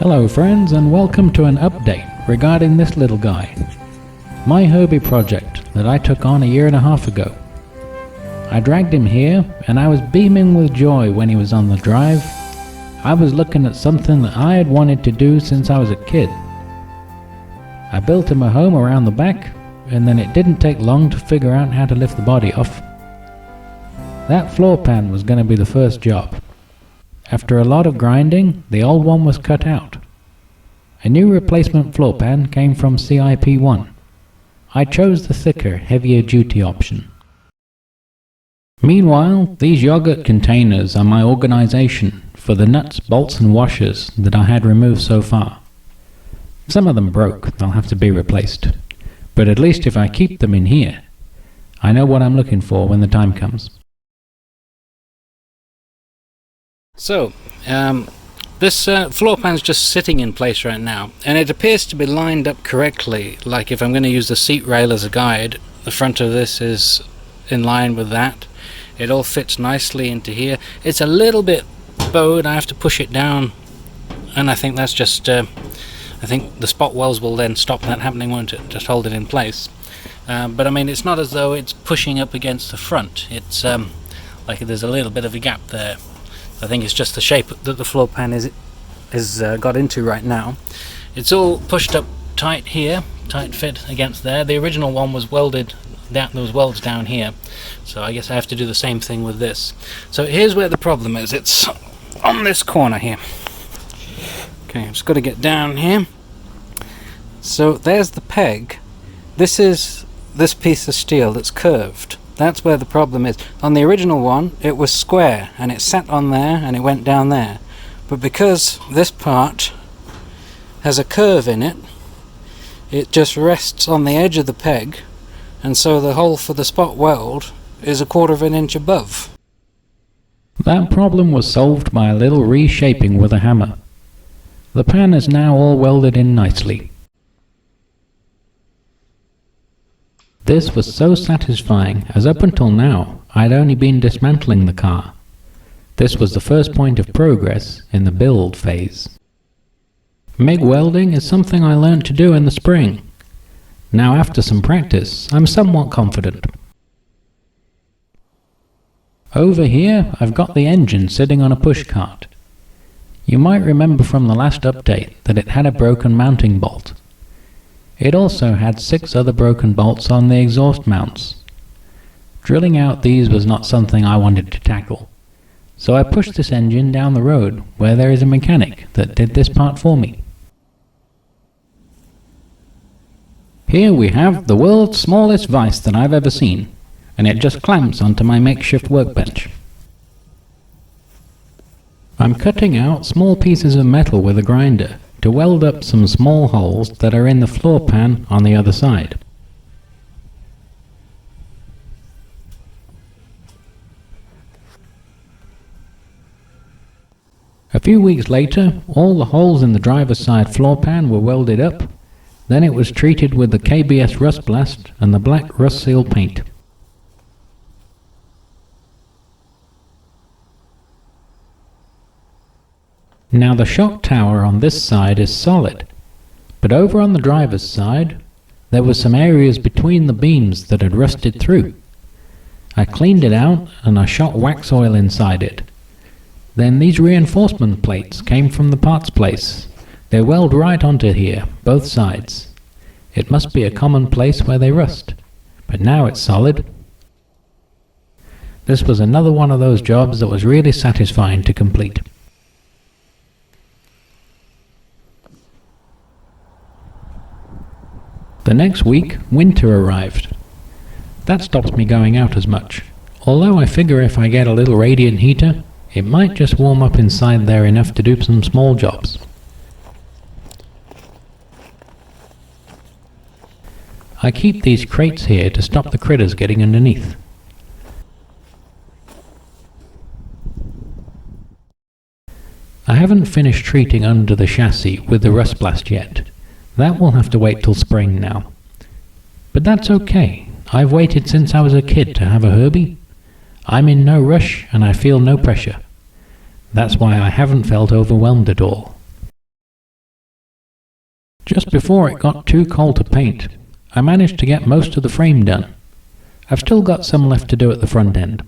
Hello friends, and welcome to an update regarding this little guy, my Herbie project that I took on a year and a half ago. I dragged him here and I was beaming with joy when he was on the drive. I was looking at something that I had wanted to do since I was a kid. I built him a home around the back, and then it didn't take long to figure out how to lift the body off. That floor pan was going to be the first job. After a lot of grinding, the old one was cut out. A new replacement floor pan came from CIP1. I chose the thicker, heavier duty option. Meanwhile, these yogurt containers are my organization for the nuts, bolts and washers that I had removed so far. Some of them broke, they'll have to be replaced. But at least if I keep them in here, I know what I'm looking for when the time comes. So, this floor pan's just sitting in place right now, and it appears to be lined up correctly. Like if I'm going to use the seat rail as a guide, the front of this is in line with that. It all fits nicely into here. It's a little bit bowed, I have to push it down, and I think that's just, I think the spot welds will then stop that happening, won't it? Just hold it in place. But I mean, it's not as though it's pushing up against the front. It's like there's a little bit of a gap there. I think it's just the shape that the floor pan is got into right now. It's all pushed up tight here, tight fit against there. The original one was welded down, there was welds down here, so I guess I have to do the same thing with this. So here's where the problem is. It's on this corner here. Okay, I've just got to get down here. So there's the peg. This is this piece of steel that's curved. That's where the problem is. On the original one, it was square, and it sat on there, and it went down there. But because this part has a curve in it, it just rests on the edge of the peg, and so the hole for the spot weld is 1/4 of an inch above. That problem was solved by a little reshaping with a hammer. The pan is now all welded in nicely. This was so satisfying, as up until now I'd only been dismantling the car. This was the first point of progress in the build phase. MIG welding is something I learned to do in the spring. Now after some practice, I'm somewhat confident. Over here I've got the engine sitting on a pushcart. You might remember from the last update that it had a broken mounting bolt. It also had 6 other broken bolts on the exhaust mounts. Drilling out these was not something I wanted to tackle, so I pushed this engine down the road where there is a mechanic that did this part for me. Here we have the world's smallest vise that I've ever seen, and it just clamps onto my makeshift workbench. I'm cutting out small pieces of metal with a grinder to weld up some small holes that are in the floor pan on the other side. A few weeks later, all the holes in the driver's side floor pan were welded up. Then it was treated with the KBS Rust Blast and the black rust seal paint. Now the shock tower on this side is solid, but over on the driver's side there were some areas between the beams that had rusted through. I cleaned it out and I shot wax oil inside it. Then these reinforcement plates came from the parts place. They weld right onto here, both sides. It must be a common place where they rust, but now it's solid. This was another one of those jobs that was really satisfying to complete. The next week, winter arrived. That stops me going out as much, although I figure if I get a little radiant heater, it might just warm up inside there enough to do some small jobs. I keep these crates here to stop the critters getting underneath. I haven't finished treating under the chassis with the rust blast yet. That will have to wait till spring now. But that's okay. I've waited since I was a kid to have a Herbie. I'm in no rush and I feel no pressure. That's why I haven't felt overwhelmed at all. Just before it got too cold to paint, I managed to get most of the frame done. I've still got some left to do at the front end.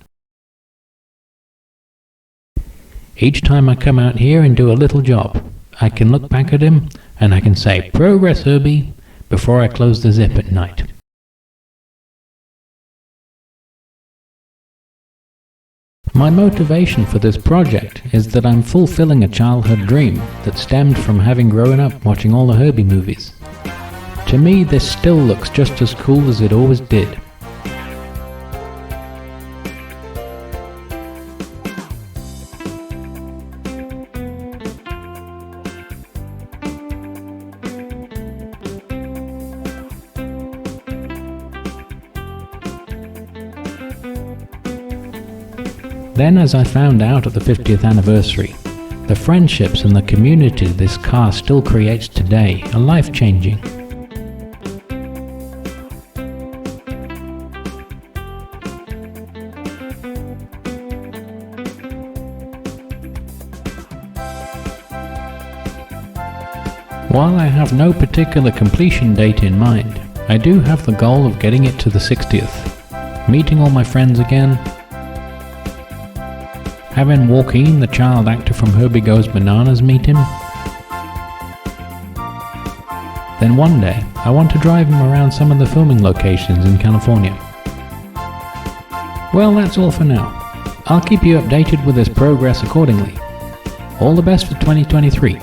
Each time I come out here and do a little job, I can look back at him and I can say, "Progress, Herbie," before I close the zip at night. My motivation for this project is that I'm fulfilling a childhood dream that stemmed from having grown up watching all the Herbie movies. To me, this still looks just as cool as it always did. Then, as I found out at the 50th anniversary, the friendships and the community this car still creates today are life-changing. While I have no particular completion date in mind, I do have the goal of getting it to the 60th, meeting all my friends again, having Joaquin, the child actor from Herbie Goes Bananas, meet him. Then one day, I want to drive him around some of the filming locations in California. Well, that's all for now. I'll keep you updated with his progress accordingly. All the best for 2023.